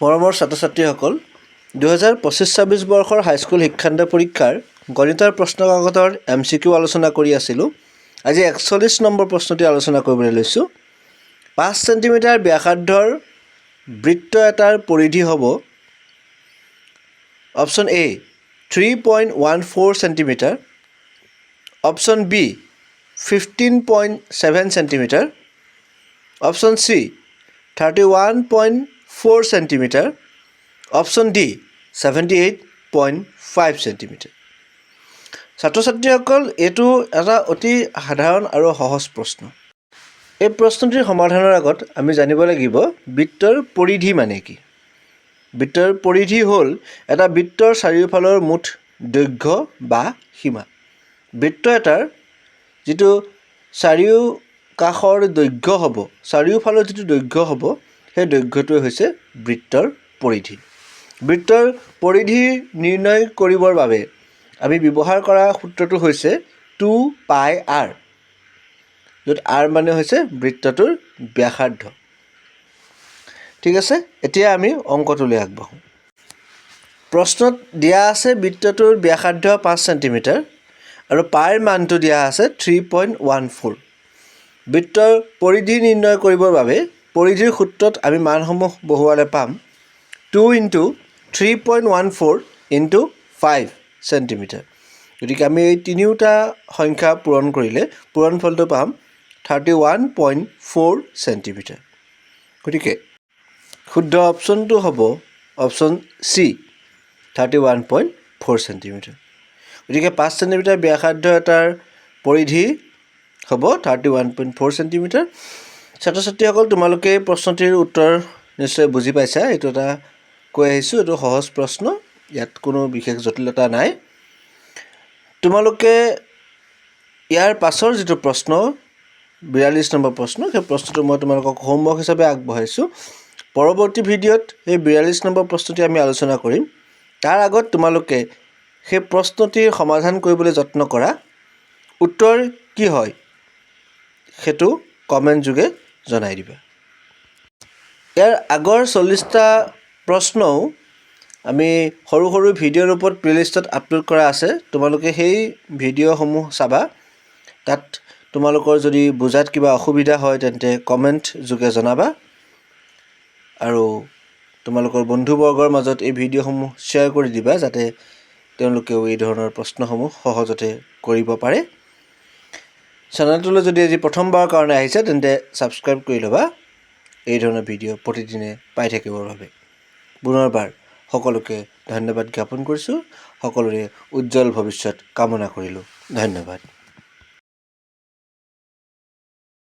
মৰমৰ ছাত্ৰ-ছাত্ৰীসকল 2025-26 বৰ্ষৰ হাইস্কুল শিক্ষান্ত পৰীক্ষাৰ গণিতৰ প্ৰশ্ন কাকতৰ MCQ আলোচনা কৰি আছিলোঁ। আজি 41 নম্বৰ প্ৰশ্নটি আলোচনা কৰিবলৈ লৈছোঁ। 5 চেণ্টিমিটাৰ ব্যাসাৰ্ধৰ বৃত্ত এটাৰ পৰিধি হ'ব option A 3.14 centimetre, option B 15.7 centimetre, option C 31.4 centimetre, option D 78.5 centimetre. ছাত্ৰ-ছাত্ৰীসকল এইটো এটা অতি সাধাৰণ আৰু সহজ প্ৰশ্ন। এই প্ৰশ্নটিৰ সমাধানৰ আগত আমি জানিব লাগিব বৃত্তৰ পৰিধি মানে কি। বৃত্তৰ পৰিধি হ'ল এটা বৃত্তৰ চাৰিওফালৰ মুঠ দৈৰ্ঘ্য বা সীমা। বৃত্ত এটাৰ যিটো চাৰিওকাষৰ দৈৰ্ঘ্য হ'ব, চাৰিওফালৰ যিটো দৈৰ্ঘ্য হ'ব, সেই দৈৰ্ঘ্যটোৱে হৈছে বৃত্তৰ পৰিধি। বৃত্তৰ পৰিধি নিৰ্ণয় কৰিবৰ বাবে আমি ব্যৱহাৰ কৰা সূত্ৰটো হৈছে 2πr, য'ত r মানে হৈছে বৃত্তটোৰ ব্যাসাৰ্ধ। ঠিক আছে, এতিয়া আমি অংকটোলৈ আগবাঢ়োঁ। প্ৰশ্নত দিয়া আছে বৃত্তটোৰ ব্যাসাৰ্ধ 5 চেণ্টিমিটাৰ আৰু পাইৰ মানটো দিয়া আছে 3.14। বৃত্তৰ পৰিধি নিৰ্ণয় কৰিবৰ বাবে পৰিধিৰ সূত্ৰত আমি মানসমূহ বহুৱালে পাম 2 × 3.14 × 5 চেণ্টিমিটাৰ। গতিকে আমি এই তিনিওটা সংখ্যা পূৰণ কৰিলে পূৰণফলটো পাম 31.4 চেণ্টিমিটাৰ। গতিকে শুদ্ধ অপশ্যনটো হ'ব অপশ্যন C 31.4 চেণ্টিমিটাৰ। গতিকে 5 চেণ্টিমিটাৰ ব্যাসাৰ্ধ এটাৰ পৰিধি হ'ব 31.4 চেণ্টিমিটাৰ। ছাত্ৰ-ছাত্ৰীসকল তোমালোকে প্ৰশ্নটিৰ উত্তৰ নিশ্চয় বুজি পাইছা। এইটো এটা কৈ আহিছোঁ, এইটো সহজ প্ৰশ্ন, ইয়াত কোনো বিশেষ জটিলতা নাই। তোমালোকে ইয়াৰ পাছৰ যিটো প্ৰশ্ন 42 নম্বৰ প্ৰশ্ন, সেই প্ৰশ্নটো মই তোমালোকক হোমৱৰ্ক হিচাপে আগবঢ়াইছোঁ। পৰৱৰ্তী ভিডিঅ'ত এই 42 নম্বৰ প্ৰশ্নটি আমি আলোচনা কৰিম। তাৰ আগত তোমালোকে সেই প্ৰশ্নটিৰ সমাধান কৰিবলৈ যত্ন কৰা। উত্তৰ কি হয় সেইটো কমেণ্ট যোগে জনাই দিবা। ইয়াৰ আগৰ 40টা প্ৰশ্নও আমি সৰু সৰু ভিডিঅ'ৰ ওপৰত প্লেলিষ্টত আপলোড কৰা আছে। তোমালোকে সেই ভিডিঅ'সমূহ চাবা। তাত তোমালোকৰ যদি বুজাত কিবা অসুবিধা হয় তেন্তে কমেণ্ট যোগে জনাবা আৰু তোমালোকৰ বন্ধুবৰ্গৰ মাজত এই ভিডিঅ'সমূহ শ্বেয়াৰ কৰি দিবা, যাতে তেওঁলোকেও এই ধৰণৰ প্ৰশ্নসমূহ সহজতে কৰিব পাৰে। চেনেলটোলৈ যদি আজি প্ৰথমবাৰৰ কাৰণে আহিছে তেন্তে ছাবস্ক্ৰাইব কৰি ল'বা এই ধৰণৰ ভিডিঅ' প্ৰতিদিনে পাই থাকিবৰ বাবে। পুনৰবাৰ সকলোকে ধন্যবাদ জ্ঞাপন কৰিছোঁ। সকলোৰে উজ্জ্বল ভৱিষ্যত কামনা কৰিলোঁ। ধন্যবাদ।